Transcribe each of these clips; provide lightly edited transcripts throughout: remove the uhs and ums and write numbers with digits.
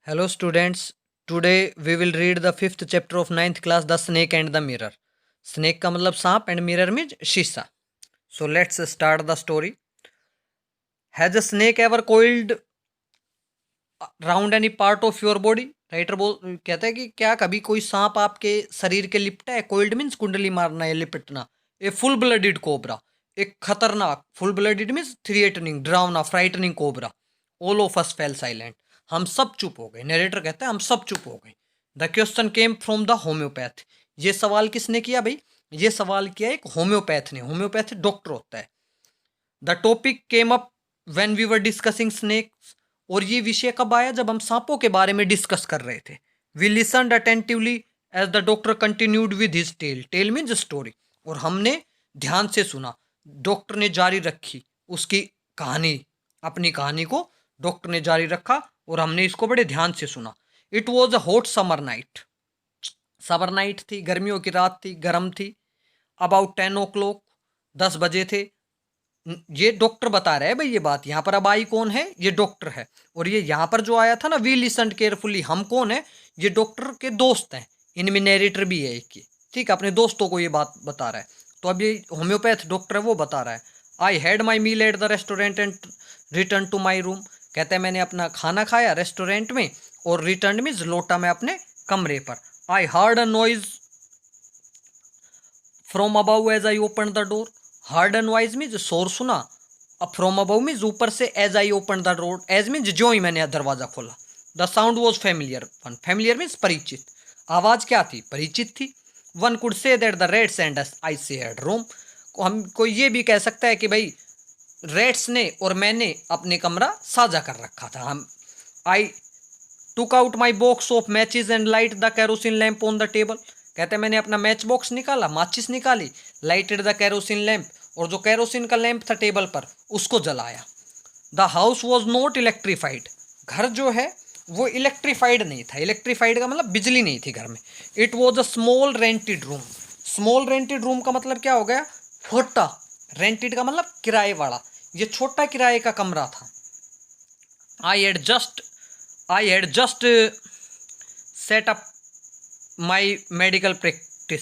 Hello students, today we will read the fifth chapter of ninth class, The Snake and the Mirror. Snake का मतलब सांप and mirror means शीशा. So let's start the story. Has a snake ever coiled round any part of your body? Writer बोल कहता है कि क्या कभी कोई सांप आपके शरीर के लिपटा है? कोइल्ड मीन्स कुंडली मारना या लिपटना. ए फुल ब्लडेड कोबरा, एक खतरनाक, फुल ब्लडेड मीन्स थ्रिएटनिंग, डरावना, frightening cobra. All of us fail silent. हम सब चुप हो गए. नरेटर कहता है हम सब चुप हो गए. The question came from the homeopath. ये सवाल किसने किया भाई? ये सवाल किया एक होम्योपैथ ने. होम्योपैथ डॉक्टर होता है. The topic came up when we were discussing snakes. और ये विषय कब आया? जब हम सांपों के बारे में डिस्कस कर रहे थे. We listened attentively as the doctor continued with his tale. Tale means story. और हमने ध्यान से सुना. डॉक्टर ने जारी रखी उसकी कहानी, अपनी कहानी को डॉक्टर ने जारी रखा और हमने इसको बड़े ध्यान से सुना. It was a hot summer night. Summer night थी, गर्मियों की रात थी, गर्म थी. अबाउट 10 o'clock, 10 बजे थे. ये डॉक्टर बता रहा है भाई ये बात. यहाँ पर अब आई कौन है? ये डॉक्टर है. और ये यहाँ पर जो आया था ना, वी लिसन केयरफुली, हम कौन है? ये डॉक्टर के दोस्त हैं. इनमें नरेटर भी है एक. ठीक है, अपने दोस्तों को ये बात बता रहा है. तो अब ये होम्योपैथ डॉक्टर है, वो बता रहा है. I had my meal at the restaurant and return to my room. कहते हैं मैंने अपना खाना खाया रेस्टोरेंट में और रिटर्न मीन्स लौटा मैं अपने कमरे पर. I heard a noise from above as I open the door. Heard a noise means शोर सुना. अब फ्रॉम अबव मीन्स ऊपर से. As I open the door, as means जो ही मैंने दरवाजा खोला. The sound was familiar. One familiar means परिचित. आवाज क्या थी? परिचित थी. One could say that the rats and I shared room. हमको ये भी कह सकता है कि भाई रेड्स ने और मैंने अपने कमरा साझा कर रखा था. हम I took out my box of matches and light the kerosene lamp on the table. कहते हैं मैंने अपना मैच बॉक्स निकाला, माचिस निकाली, लाइटेड द कैरोसिन लैम्प, और जो कैरोसिन का लैंप था टेबल पर उसको जलाया. The house was not electrified. घर जो है वो इलेक्ट्रीफाइड नहीं था. इलेक्ट्रीफाइड का मतलब बिजली नहीं थी घर में. It was a small rented room. Small rented room का मतलब क्या हो गया? छोटा. रेंटेड का मतलब किराए वाला. ये छोटा किराए का कमरा था. I had just set up my medical practice.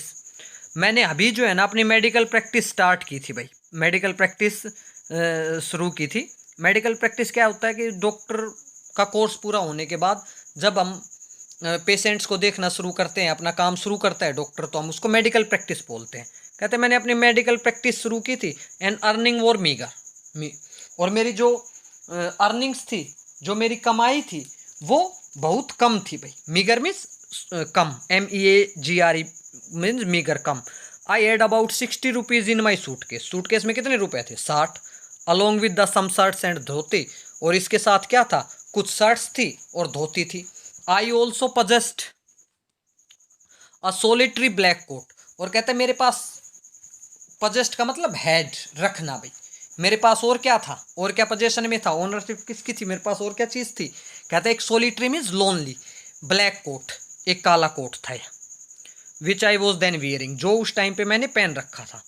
मैंने अभी जो है ना अपनी मेडिकल प्रैक्टिस स्टार्ट की थी भाई. मेडिकल प्रैक्टिस शुरू की थी. मेडिकल प्रैक्टिस क्या होता है कि डॉक्टर का कोर्स पूरा होने के बाद जब हम पेशेंट्स को देखना शुरू करते हैं, अपना काम शुरू करता है डॉक्टर, तो हम उसको मेडिकल प्रैक्टिस बोलते हैं. कहते हैं मैंने अपनी मेडिकल प्रैक्टिस शुरू की थी. And earning war meagre. और मेरी जो अर्निंग्स थी, जो मेरी कमाई थी, वो बहुत कम थी भाई. मीगर मीन्स कम. MEAGRE मीन्स मीगर, कम. I had about 60 rupees in my suitcase. Suitcase में कितने रुपए थे? 60. Along with the some shirts and dhoti. और इसके साथ क्या था? कुछ शर्ट्स थी और धोती थी. I also possessed a solitary black coat. और कहते हैं मेरे पास, पजेस्ट का मतलब हैड, रखना भाई. मेरे पास और क्या था? और क्या पोजेशन में था? ओनरशिप किसकी थी? मेरे पास और क्या चीज़ थी? कहते हैं एक solitary means lonely, black coat, एक काला कोट था, which I was then wearing, जो उस टाइम पे मैंने पहन रखा था.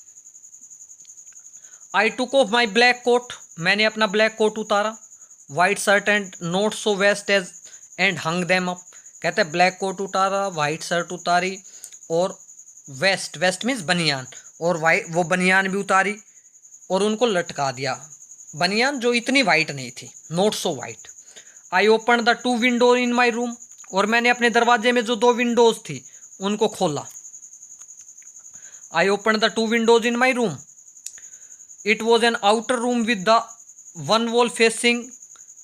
I took off my black coat. मैंने अपना ब्लैक कोट उतारा. White shirt and not so vest as and hung them up. कहते हैं ब्लैक कोट उतारा, वाइट शर्ट उतारी, और वेस्ट, वेस्ट मीन्स बनियान, और वाइट वो बनियान भी उतारी और उनको लटका दिया. बनियान जो इतनी वाइट नहीं थी, not so white. I open the 2 window in my room. और मैंने अपने दरवाजे में जो 2 विंडोज थी उनको खोला. आई open the 2 Windows in my room. It was N outer room with the one wall facing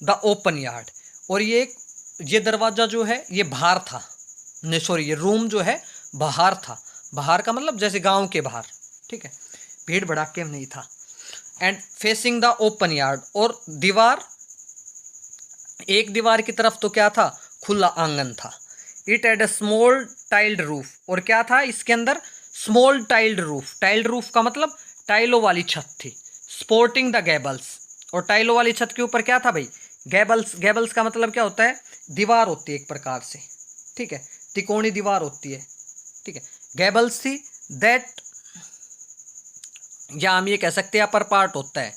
the open yard. और ये दरवाज़ा जो है ये बाहर था. नहीं सॉरी, ये रूम जो है बाहर था. बाहर का मतलब जैसे गांव के बाहर. ठीक है, भीड़ भड़ाके में नहीं था. And facing the open yard. और दीवार, एक दीवार की तरफ तो क्या था? खुला आंगन था. It had a small tiled roof. और क्या था इसके अंदर? Small tiled roof. Tiled roof का मतलब टाइलों वाली छत थी. Sporting the gables. और टाइलों वाली छत के ऊपर क्या था भाई? गैबल्स. गैबल्स का मतलब क्या होता है? दीवार होती है एक प्रकार से. ठीक है, तिकोनी दीवार होती है. ठीक है, गैबल्स थी. दैट, या हम ये कह सकते हैं अपर पार्ट होता है.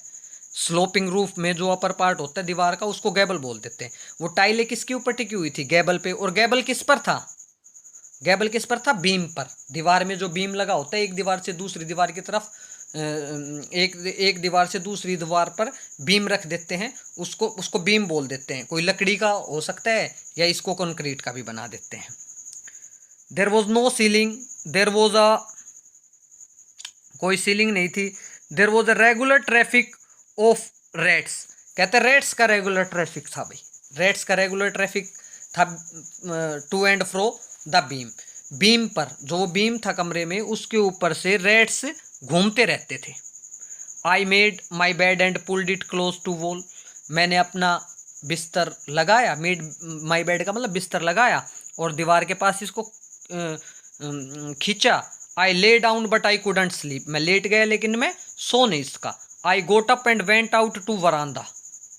स्लोपिंग रूफ में जो अपर पार्ट होता है दीवार का उसको गैबल बोल देते हैं। वो टाइलें किसके ऊपर टिकी हुई थी? गैबल पे। और गैबल किस पर था? गैबल किस पर था? बीम पर। दीवार में जो बीम लगा होता है एक दीवार से दूसरी दीवार की तरफ, एक दीवार से दूसरी दीवार पर बीम रख देते हैं, उसको उसको बीम बोल देते हैं। कोई लकड़ी का हो सकता है या इसको कंक्रीट का भी बना देते हैं। There was no ceiling, there was a, कोई सीलिंग नहीं थी। There was a regular traffic of rats. कहते रेट्स का रेगुलर ट्रैफिक था भाई, रेट्स का रेगुलर ट्रैफिक था to and fro the beam. Beam पर, जो बीम था कमरे में, उसके ऊपर से रेट्स घूमते रहते थे। I made my bed and pulled it close to wall. मैंने अपना बिस्तर लगाया, मेड माई बेड का मतलब बिस्तर लगाया और दीवार के पास इसको खींचा। I lay down but I couldn't sleep. मैं लेट गया लेकिन मैं सो नहीं सका। I got up and went out to veranda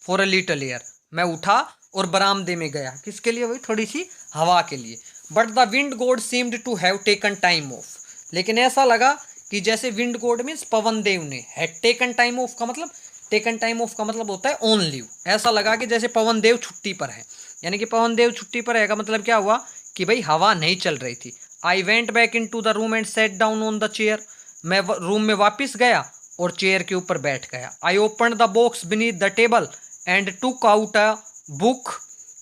for a little air. मैं उठा और बरामदे में गया, किसके लिए भाई? थोड़ी सी हवा के लिए। But the wind god seemed to have taken time off. लेकिन ऐसा लगा कि जैसे विंड गॉड मीन्स पवन देव ने, हैड टेकन टाइम ऑफ का मतलब, टेकन टाइम ऑफ का मतलब होता है ऑन लीव। ऐसा लगा कि जैसे पवन देव छुट्टी पर है, यानी कि पवन देव छुट्टी पर है का मतलब क्या हुआ कि भाई हवा नहीं चल रही थी। I went back in to the room and sat down on the chair. मैं रूम में वापस गया और चेयर के ऊपर बैठ गया। I open the box beneath the table and took out a book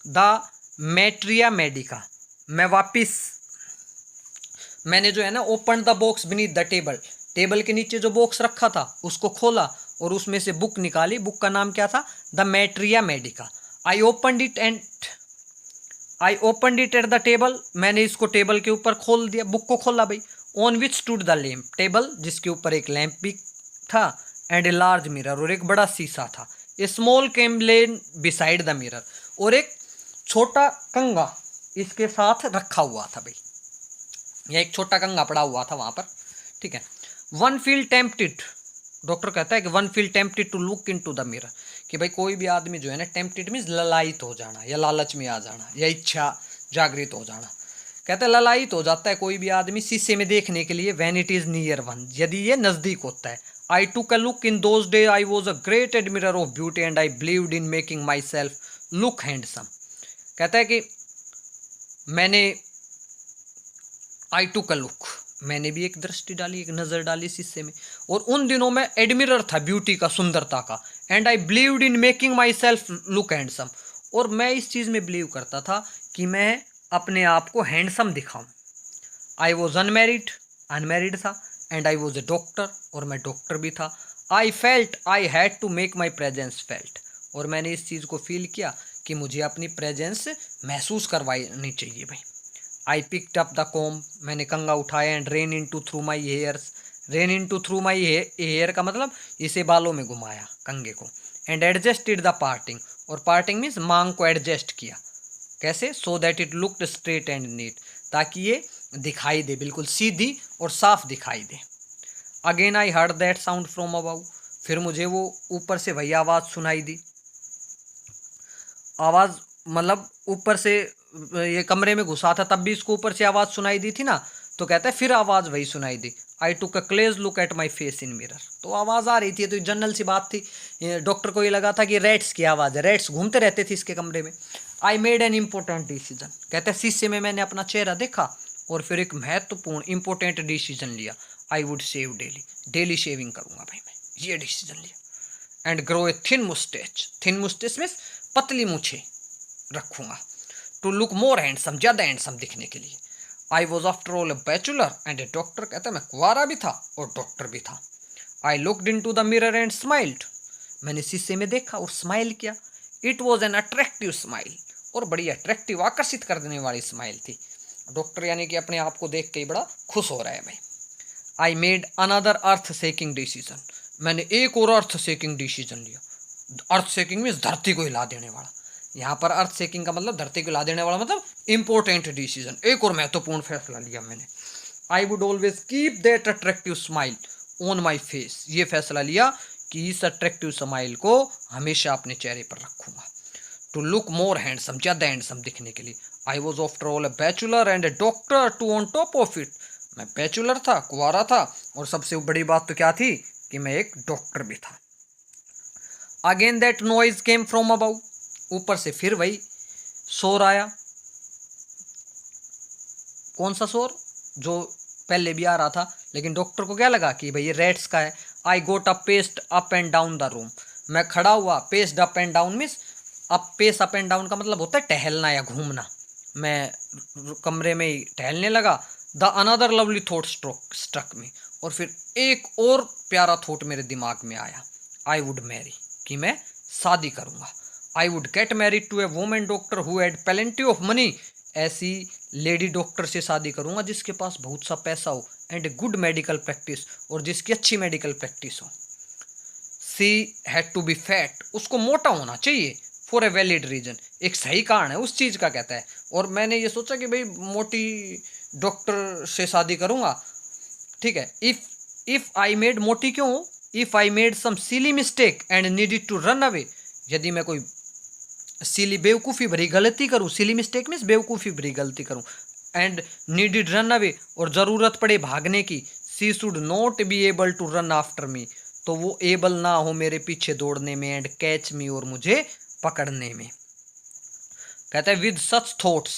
the Materia Medica. मैं वापिस, मैंने जो है ना, open the box beneath the table, table के नीचे जो बॉक्स रखा था उसको खोला और उसमें से बुक निकाली। बुक का नाम क्या था? The Materia Medica. I open it at at the table. मैंने इसको टेबल के ऊपर खोल दिया, बुक को खोला भाई। On which stood the lamp. Table जिसके ऊपर एक लैंप भी था, एंड ए लार्ज मिरर, और एक बड़ा शीशा था। ए स्मॉल कैमलेन बिसाइड द मिरर, और एक छोटा कंगा इसके साथ रखा हुआ था भाई, या एक छोटा कंगा पड़ा हुआ था वहां पर, ठीक है। वन फील टेम्प्टेड, डॉक्टर कहता है कि one feel tempted to look in to the mirror, कि भाई कोई भी आदमी जो है ना, टेम्प्टेड मीन्स ललायित हो जाना या लालच में आ जाना या इच्छा जागृत हो जाना। कहते हैं ललायित हो जाता है कोई भी आदमी शीशे में देखने के लिए, when it is near one, यदि ये नजदीक होता है। I took a look in those day, I was a great admirer of beauty and I believed in making my self look handsome. कहता है कि मैंने, आई टुक अ लुक, मैंने भी एक दृष्टि डाली, एक नज़र डाली शीशे में, और उन दिनों में एडमिरर था ब्यूटी का, सुंदरता का। And I believed in making my self look handsome, और मैं इस चीज़ में बिलीव करता था कि मैं अपने आप को हैंडसम दिखाऊं। आई वॉज अनमेरिड, अनमेरिड था। And I was a doctor, और मैं डॉक्टर भी था। I felt I had to make my presence felt, और मैंने इस चीज़ को फील किया कि मुझे अपनी प्रेजेंस महसूस करवानी चाहिए भाई। I picked up the comb, मैंने कंगा उठाया, and ran in to through my hairs, ran in to through my hair का मतलब इसे बालों में घुमाया कंगे को। एंड एडजस्टेड द पार्टिंग, और पार्टिंग मीन्स मांग को एडजस्ट किया, कैसे? So that it looked straight and neat, ताकि ये दिखाई दे, बिल्कुल सीधी और साफ दिखाई दे। Again I heard that sound from above, फिर मुझे वो ऊपर से वही आवाज़ सुनाई दी। आवाज़ मतलब ऊपर से, ये कमरे में घुसा था तब भी इसको ऊपर से आवाज़ सुनाई दी थी ना, तो कहता है फिर आवाज़ वही सुनाई दी। I took a close look at my face in mirror, तो आवाज़ आ रही थी, तो जनरल सी बात थी। डॉक्टर को ये लगा था कि रेट्स की आवाज़ है, रेट्स घूमते रहते थे इसके कमरे में। I made an important decision, कहते हैं शीशे में मैंने अपना चेहरा देखा और फिर एक महत्वपूर्ण इंपॉर्टेंट डिसीजन लिया। I would shave daily, daily shaving करूँगा भाई मैं, ये डिसीजन लिया। And grow a thin moustache, thin moustache में पतली मूछें रखूँगा। टू लुक मोर हैंडसम, ज़्यादा हैंडसम दिखने के लिए। I was after all a bachelor and a doctor, कहता है मैं कुंवारा भी था और डॉक्टर भी था। I looked in to the mirror and smiled, मैंने शीशे में देखा और स्माइल किया। It was an attractive smile, और बड़ी अट्रैक्टिव, आकर्षित कर देने वाली स्माइल थी। डॉक्टर यानी कि अपने आप को देख के ही बड़ा खुश हो रहा है भाई। I made another earth shaking decision, मैंने एक और अर्थ शेकिंग डिसीजन लिया। अर्थ शेकिंग मीन्स धरती को हिला देने वाला, यहाँ पर अर्थ शेकिंग का मतलब धरती को हिला देने वाला, मतलब इंपॉर्टेंट डिसीजन, एक और महत्वपूर्ण फैसला लिया मैंने। I would always keep that attractive smile on my face, ये फैसला लिया कि इस अट्रैक्टिव स्माइल को हमेशा अपने चेहरे पर रखूँगा। टू लुक मोर हैंडसम, ज़्यादा हैंडसम दिखने के लिए। I was after all a bachelor and a doctor too on top of it, मैं बैचुलर था, कुंवारा था, और सबसे बड़ी बात तो क्या थी कि मैं एक डॉक्टर भी था। Again that noise came from above, ऊपर से फिर वही शोर आया। कौन सा शोर? जो पहले भी आ रहा था, लेकिन डॉक्टर को क्या लगा कि भाई ये रेट्स का है। I got a paced up and down the room, मैं खड़ा हुआ, paced up and down means pace up and down का मतलब होता है टहलना या घूमना। मैं कमरे में ही टहलने लगा। The another lovely thought struck me, और फिर एक और प्यारा थॉट मेरे दिमाग में आया। आई वुड मैरी, कि मैं शादी करूंगा। I would get married to a woman doctor who had plenty of money, ऐसी लेडी डॉक्टर से शादी करूंगा जिसके पास बहुत सा पैसा हो, एंड गुड मेडिकल प्रैक्टिस, और जिसकी अच्छी मेडिकल प्रैक्टिस हो। She had to be fat, उसको मोटा होना चाहिए। फॉर ए वैलिड रीजन, एक सही कारण है उस चीज का, कहता है। और मैंने ये सोचा कि भाई मोटी डॉक्टर से शादी करूंगा, ठीक है। इफ आई मेड, मोटी क्यों हो? If I made some silly mistake and needed to run away, यदि मैं कोई सिली बेवकूफ़ी भरी गलती करूँ, सिली मिस्टेक मीन्स बेवकूफ़ी भरी गलती करूँ, एंड नीडेड रन अवे, और ज़रूरत पड़े भागने की, she should not be able to run after me, तो वो एबल ना हो मेरे पीछे दौड़ने में, एंड कैच मी, और मुझे पकड़ने में। कहता है with such thoughts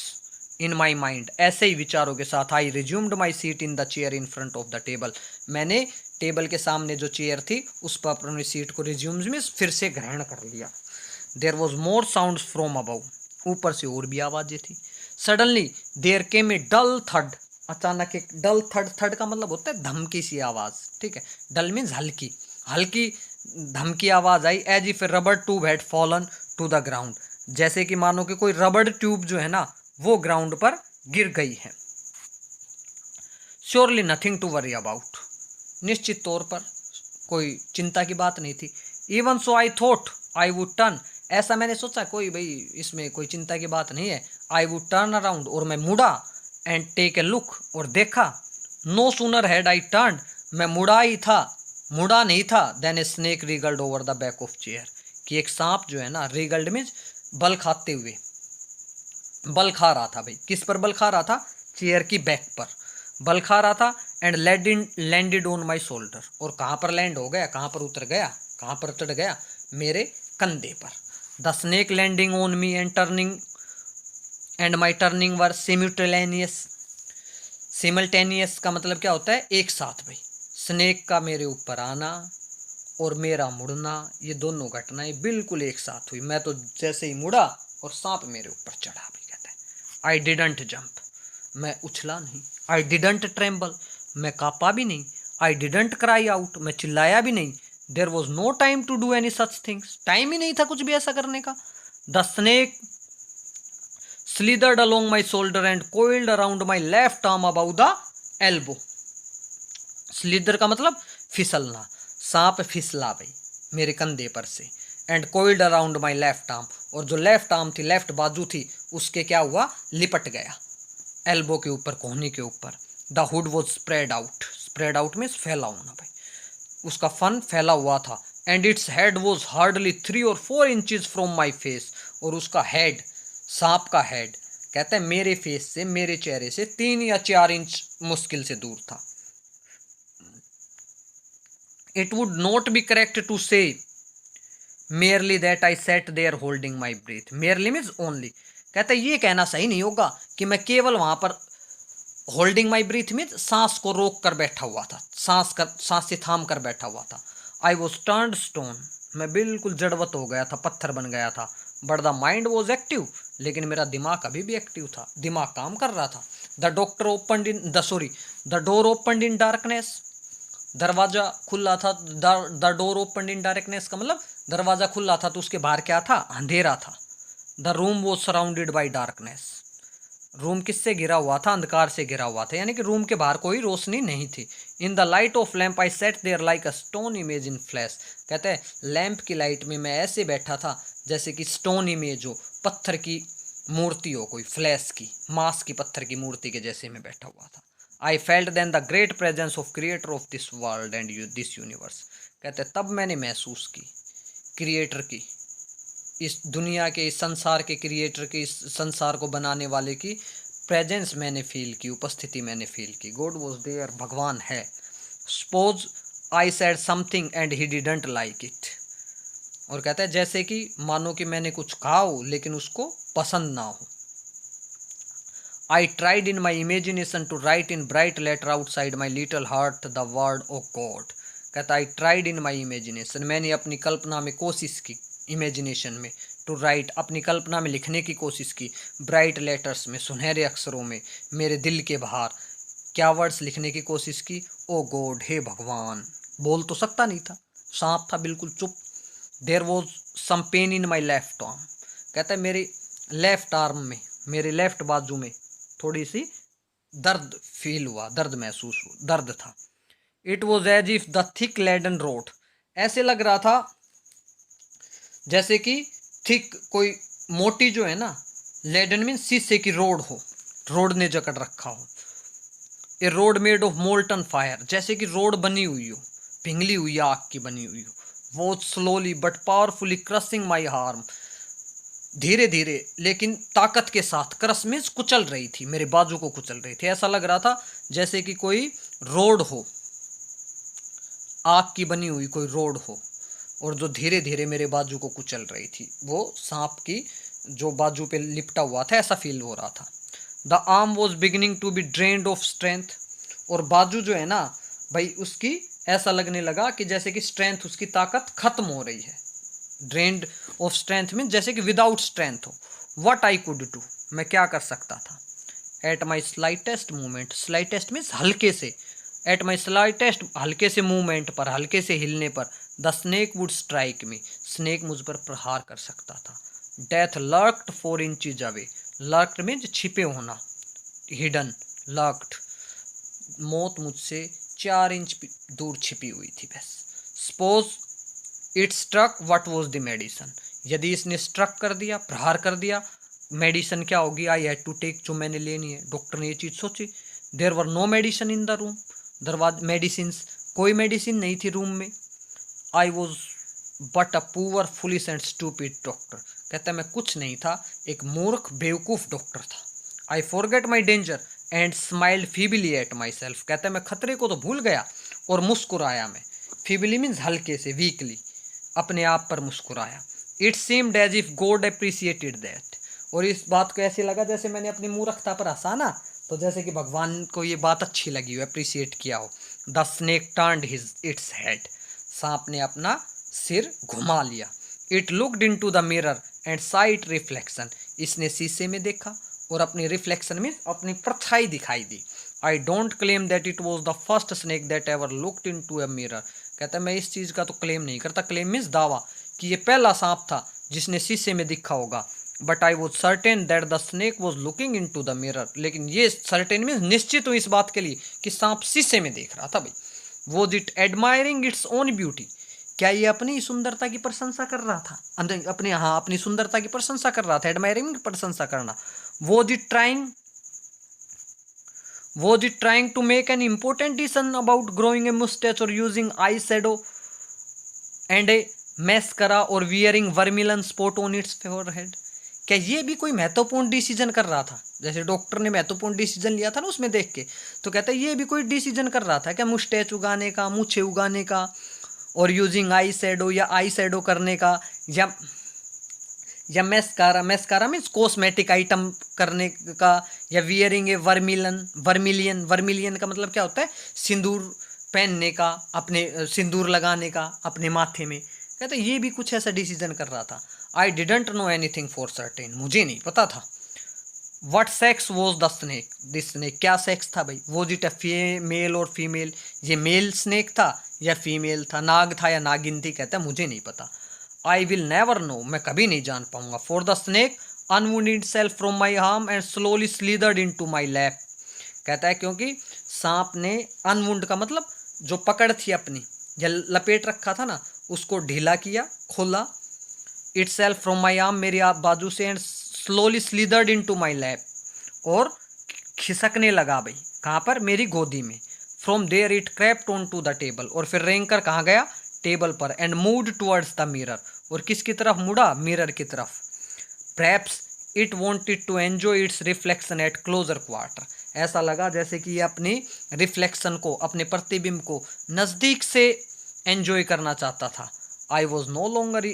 in my mind, ऐसे ही विचारों के साथ, I resumed my seat in the chair in front of the table, मैंने टेबल के सामने जो चेयर थी उस पर अपनी सीट को रिज्यूम में फिर से ग्रहण कर लिया। There was more sound from above, ऊपर से और भी आवाजें थी। सडनली देयर केम ए डल थड, अचानक एक डल थड, थड का मतलब होता है धमकी सी आवाज, ठीक है। डल मीन्स हल्की, हल्की धमकी आवाज आई। As if a rubber tube had fallen to the ground, जैसे कि मानो कि कोई रबर ट्यूब जो है ना वो ग्राउंड पर गिर गई है। Surely nothing to worry about, निश्चित तौर पर कोई चिंता की बात नहीं थी। Even so I thought I would turn, ऐसा मैंने सोचा कोई भाई इसमें कोई चिंता की बात नहीं है। आई वुड टर्न अराउंड, और मैं मुड़ा, एंड टेक ए लुक, और देखा। No sooner had I turn, मैं मुड़ा ही था, मुड़ा नहीं था, then a snake wriggled over the back of chair, कि एक सांप जो है ना, रिगल्ड मीन्स बल खाते हुए, बल खा रहा था। भाई किस पर बल खा रहा था? चेयर की बैक पर बल खा रहा था। And landed on my shoulder, और कहाँ पर लैंड हो गया, कहाँ पर उतर गया, कहाँ पर चढ़ गया? मेरे कंधे पर। The snake landing on me and turning and my turning were simultaneous, simultaneous का मतलब क्या होता है? एक साथ। भाई स्नेक का मेरे ऊपर आना और मेरा मुड़ना, ये दोनों घटनाएं बिल्कुल एक साथ हुई। मैं तो जैसे ही मुड़ा और सांप मेरे ऊपर चढ़ा। भी कहता है आई डिडंट जंप, मैं उछला नहीं। आई डिडंट ट्रेम्बल, मैं कांपा भी नहीं। आई डिडंट क्राई आउट, मैं चिल्लाया भी नहीं। There was no time to do any such things, time ही नहीं था कुछ भी ऐसा करने का। The snake slithered along my shoulder and coiled around my left arm above the elbow. Slither का मतलब फिसलना, सांप फिसला भाई मेरे कंधे पर से। And coiled around my left arm, और जो लेफ्ट आर्म थी, लेफ्ट बाजू थी, उसके क्या हुआ? लिपट गया एल्बो के ऊपर, कोहनी के ऊपर। The hood was spread out, spread out means फैला होना भाई, उसका फन फैला हुआ था। And its head was hardly 3 or 4 inches from my face, और उसका हेड, सांप का हेड, कहते हैं मेरे फेस से, मेरे चेहरे से 3 या 4 इंच मुश्किल से दूर था। It would not be correct to say merely that I sat there holding my breath, merely means only, कहता है ये कहना सही नहीं होगा कि मैं केवल वहां पर होल्डिंग माई ब्रीथ मीन्स सांस को रोक कर बैठा हुआ था, सांस से थाम कर बैठा हुआ था। आई वॉज टर्न्ड स्टोन, मैं बिल्कुल जड़वत हो गया था, पत्थर बन गया था। But the mind was active, लेकिन मेरा दिमाग अभी भी एक्टिव था, दिमाग काम कर रहा था। The doctor opened in the door opened in darkness, दरवाजा खुला था। The door opened in darkness का मतलब दरवाजा खुला था तो उसके बाहर क्या था? अंधेरा था। The room was surrounded by darkness, room किससे घिरा हुआ था? अंधकार से घिरा हुआ था, यानी कि रूम के बाहर कोई रोशनी नहीं थी। In the light of lamp I sat there like a stone image in flesh, कहते हैं लैम्प की लाइट में मैं ऐसे बैठा था जैसे कि स्टोन इमेज हो, पत्थर की मूर्ति हो, कोई फ्लैश की, मांस की पत्थर की मूर्ति के जैसे मैं बैठा हुआ था। I felt then the great presence of creator of this world and this universe, कहते तब मैंने महसूस की क्रिएटर की, इस दुनिया के, इस संसार के क्रिएटर के, इस संसार को बनाने वाले की प्रेजेंस मैंने फील की, उपस्थिति मैंने फील की। गॉड वॉज देयर, भगवान है। Suppose I said something and he didn't like it, और कहता है जैसे कि मानो कि मैंने कुछ कहा हो लेकिन उसको पसंद ना हो। I tried in my imagination to write in bright letter outside my little heart the word of God। कहता I tried in my imagination, मैंने अपनी कल्पना में कोशिश की, इमेजिनेशन में, टू राइट अपनी कल्पना में लिखने की कोशिश की, ब्राइट लेटर्स में, सुनहरे अक्षरों में, मेरे दिल के बाहर क्या वर्ड्स लिखने की कोशिश की, ओ गॉड, हे भगवान। बोल तो सकता नहीं था, सांप था बिल्कुल चुप। There was some pain in my left arm. कहता है मेरे लेफ्ट आर्म में, मेरे लेफ्ट बाजू में थोड़ी सी दर्द फील हुआ, दर्द महसूस हुआ, दर्द था। It was as if the thick leaden rod, ऐसे लग रहा था जैसे कि थिक कोई मोटी जो है ना, लेडन मीन शीशे की रोड हो, रोड ने जकड़ रखा हो। A rod made of molten fire, जैसे कि रोड बनी हुई हो, पिघली हुई आग की बनी हुई हो। वो slowly but powerfully crushing my harm, धीरे धीरे लेकिन ताकत के साथ, क्रश में कुचल रही थी, मेरे बाजू को कुचल रही थी। ऐसा लग रहा था जैसे कि कोई रोड हो, आग की बनी हुई कोई रोड हो, और जो धीरे धीरे मेरे बाजू को कुचल रही थी, वो सांप की जो बाजू पे लिपटा हुआ था, ऐसा फील हो रहा था। The arm was beginning to be drained of strength, और बाजू जो है ना भाई उसकी ऐसा लगने लगा कि जैसे कि स्ट्रेंथ, उसकी ताकत खत्म हो रही है। ड्रेन्ड ऑफ स्ट्रेंथ मीन जैसे कि विदाउट स्ट्रेंथ हो। व्हाट आई कुड डू, मैं क्या कर सकता था। At my slightest movement, slightest means हल्के से, एट माई स्लाइटेस्ट, हल्के से मूवमेंट पर, हल्के से हिलने पर, the snake would strike me, snake मुझ पर प्रहार कर सकता था। डेथ लर्क्ड 4 इंचेज अवे, लर्क्ड मीन्स छिपे होना, हिडन, लर्क्ड, मौत मुझसे 4 इंच दूर छिपी हुई थी बस। Suppose it struck, what was the medicine, यदि इसने स्ट्रक कर दिया, प्रहार कर दिया, मेडिसन क्या होगी, आई हैड टू टेक, जो मैंने लेनी है। डॉक्टर ने ये चीज़ सोची। There were no medicine in the room, दरवाज मेडिसिन, कोई मेडिसिन नहीं थी रूम में। I was but a poor foolish and stupid doctor, कहता है मैं कुछ नहीं था, एक मूर्ख बेवकूफ़ डॉक्टर था। I forget my danger and smiled feebly at my self, कहता है मैं खतरे को तो भूल गया और मुस्कुराया मैं। फीबली मीन्स हल्के से, वीकली, अपने आप पर मुस्कुराया। It seemed as if God appreciated that, और इस बात को ऐसे लगा जैसे मैंने अपनी मूर्खता पर हंसा ना, तो जैसे कि भगवान को ये बात अच्छी लगी हो, अप्रिसिएट किया हो। The snake turned his its head, सांप ने अपना सिर घुमा लिया। It looked into the mirror and सा इट रिफ्लेक्शन, इसने शीशे में देखा और अपनी रिफ्लेक्शन में अपनी परछाई दिखाई दी। I don't claim that it was the first snake that ever looked into a mirror, कहता है मैं इस चीज़ का तो क्लेम नहीं करता, क्लेम मीन्स दावा, कि ये पहला सांप था जिसने शीशे में दिखा होगा। But I was certain that the snake was looking in to the mirror, लेकिन ये सर्टेन मीन्स निश्चित हूँ इस बात के लिए कि सांप शीशे में देख रहा था भाई। Was it admiring its own beauty, क्या ये अपनी सुंदरता की प्रशंसा कर रहा था, अपने, हाँ, अपनी सुंदरता की प्रशंसा कर रहा था, एडमायरिंग प्रशंसा करना। Was it trying, was it trying to make an important decision about growing a mustache or using eyeshadow and a mascara or wearing vermilion spot on its forehead, क्या ये भी कोई महत्वपूर्ण डिसीजन कर रहा था, जैसे डॉक्टर ने महत्वपूर्ण डिसीजन लिया था ना उसमें देख के, तो कहता है ये भी कोई डिसीजन कर रहा था क्या, मुस्टैच उगाने का, मूछे उगाने का, और यूजिंग आई शेडो या आई शेडो करने का, या मैस्कारा, मैस्कारा मीन्स कॉस्मेटिक आइटम करने का, या वियरिंग ए वर्मिलन, वर्मिलियन, वर्मिलियन का मतलब क्या होता है, सिंदूर पहनने का, अपने सिंदूर लगाने का अपने माथे में। कहते ये भी कुछ ऐसा डिसीजन कर रहा था। I didn't know anything for certain, मुझे नहीं पता था। What sex was the snake, this snake, क्या सेक्स था भाई। वॉज इट अ मेल और फीमेल, ये मेल स्नेक था या फीमेल था, नाग था या नागिन थी, कहता है मुझे नहीं पता। आई विल नेवर नो, मैं कभी नहीं जान पाऊंगा। For the snake unwound itself from my arm and slowly slithered into my lap, कहता है क्योंकि सांप ने, अनवुंड का मतलब जो पकड़ थी अपनी, या लपेट रखा था ना, उसको ढीला किया, खोला, इटसेल्फ फ्रॉम माई आर्म, मेरी आप बाजू से, and slowly slithered into my lap, और खिसकने लगा भाई, कहाँ पर, मेरी गोदी में। From there it crept on to the table, और फिर रेंग कर कहाँ गया, टेबल पर। And moved towards the mirror, और किसकी तरफ मुड़ा, मिरर की तरफ। Perhaps it wanted to enjoy its reflection at closer quarter, ऐसा लगा जैसे कि ये अपनी रिफ्लेक्शन को, अपने प्रतिबिंब को नज़दीक से एंजॉय करना चाहता था। I was no longer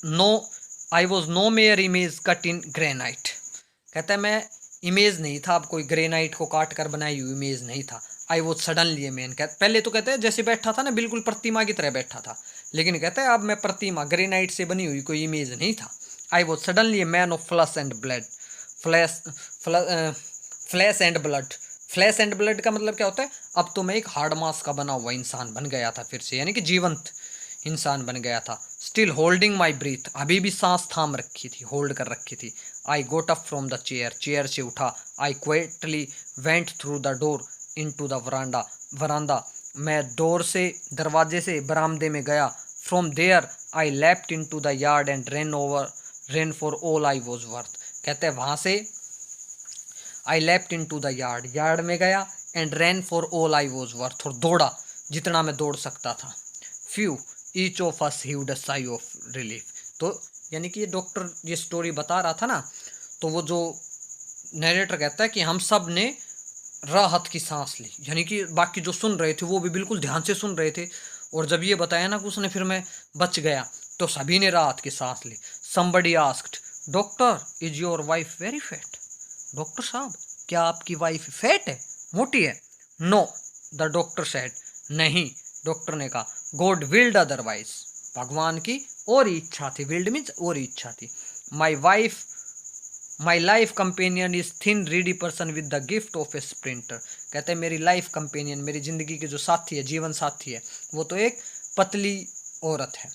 no I was no mere image cut in granite. कहता है मैं इमेज नहीं था, अब कोई ग्रेनाइट को काट कर बनाई हुई इमेज नहीं था। I was suddenly a man, कहते पहले तो कहते हैं जैसे बैठा था ना बिल्कुल प्रतिमा की तरह बैठा था, लेकिन कहते हैं अब मैं प्रतिमा ग्रेनाइट से बनी हुई कोई इमेज नहीं था। I was suddenly a man of flash and blood. Flash flash and blood, flash and blood का मतलब क्या होता है, अब तो मैं एक हार्ड मास का बना हुआ इंसान बन गया था फिर से, यानी कि जीवंत इंसान बन गया था। स्टिल होल्डिंग माई ब्रीथ, अभी भी सांस थाम रखी थी, होल्ड कर रखी थी। I got up from the chair, chair से उठा। I quickly went through the door in to the verandah, verandah, मैं डोर से दरवाजे से बरामदे में गया। From there I left in to the yard and ran for all I was worth. कहते हैं वहाँ से I left in to the yard, yard में गया, and ran for all I was worth, और दौड़ा जितना मैं दौड़ सकता था। Few each of us heaved a sigh of relief. तो यानी कि ये डॉक्टर ये स्टोरी बता रहा था ना, तो वो जो नरेटर कहता है कि हम सब ने राहत की सांस ली, यानी कि बाकी जो सुन रहे थे वो भी बिल्कुल ध्यान से सुन रहे थे, और जब ये बताया ना कि उसने फिर मैं बच गया, तो सभी ने राहत की सांस ली। Somebody asked, doctor is your wife very fat? Doctor साहब क्या आपकी वाइफ फैट है, मोटी है? नो, द डॉक्टर सेड, नहीं, डॉक्टर ने कहा। गॉड विल्ड अदरवाइज, भगवान की और इच्छा थी, विल्ड मीन्स और इच्छा थी। My life companion is thin Reedy person with the gift of A sprinter. कहते हैं मेरी लाइफ कंपेनियन, मेरी जिंदगी के जो साथी है, जीवन साथी है, वो तो एक पतली औरत है,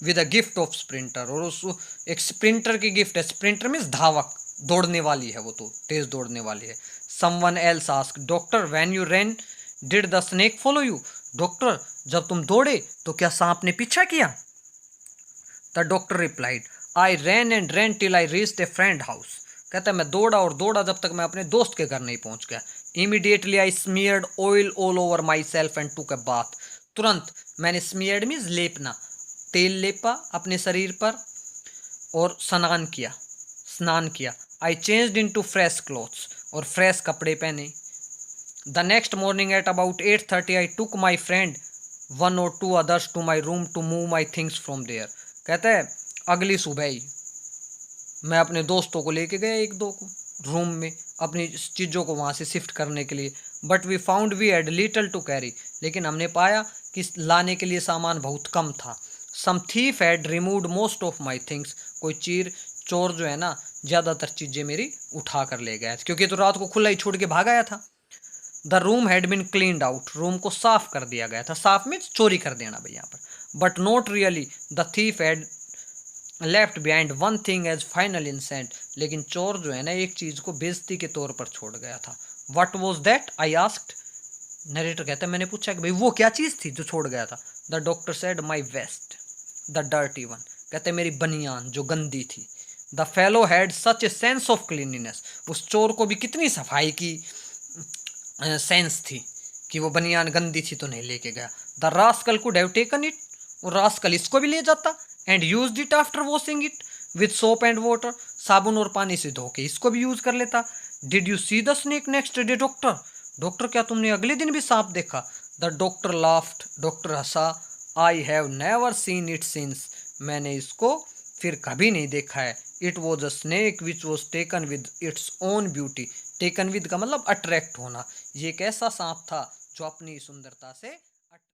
with a gift of sprinter, और उस एक स्प्रिंटर की गिफ्ट है। स्प्रिंटर मीन्स धावक, दौड़ने वाली है, वो तो तेज दौड़ने वाली है। Someone else ask, doctor when you ran did the snake follow you? Doctor जब तुम दौड़े तो क्या सांप ने पीछा किया? The doctor replied, I ran and ran till I reached a friend house. कहता है मैं दौड़ा और दौड़ा जब तक मैं अपने दोस्त के घर नहीं पहुंच गया। Immediately I smeared oil all over my self and took a bath. तुरंत मैंने, स्मीयर्ड मीन्स लेपना, तेल लेपा अपने शरीर पर और स्नान किया। I changed into fresh clothes, और फ्रेश कपड़े पहने। The next morning at about 8:30 I took my friend 1 or 2 others to my room to move my things from there. कहते हैं अगली सुबह ही मैं अपने दोस्तों को लेके गया, एक दो को, रूम में अपनी चीज़ों को वहाँ से शिफ्ट करने के लिए। But we found we had little to carry, लेकिन हमने पाया कि लाने के लिए सामान बहुत कम था। Some thief had removed most of my things, कोई चोर जो है ना ज़्यादातर चीज़ें मेरी उठा कर ले गया, क्योंकि तो रात को खुला ही छोड़ के भाग आया था। The room had been cleaned out, room को साफ कर दिया गया था। साफ मीन्स चोरी कर देना भाई यहाँ पर। But not really, the thief had left behind one thing as final insult, लेकिन चोर जो है ना एक चीज़ को बेइज्जती के तौर पर छोड़ गया था। What was that I asked, narrator कहता है मैंने पूछा कि भाई वो क्या चीज़ थी जो छोड़ गया था? The doctor said my waste the dirty one, कहते मेरी बनियान जो गंदी थी। The fellow had such a sense of cleanliness, उस चोर को भी कितनी सफाई की सेंस थी कि वो बनियान गंदी थी तो नहीं लेके गया। The rascal could have taken it, वो रास्कल इसको भी ले जाता, and use it after washing it with soap and water, साबुन और पानी से धो के इसको भी यूज कर लेता। Did you see the snake next day doctor? Doctor क्या तुमने अगले दिन भी सांप देखा? The doctor laughed, doctor Hansa. I have never seen it since, मैंने इसको फिर कभी नहीं देखा है। It was a snake which was taken with its own beauty, taken with का मतलब अट्रैक्ट होना, ये एक ऐसा सांप था जो अपनी सुंदरता से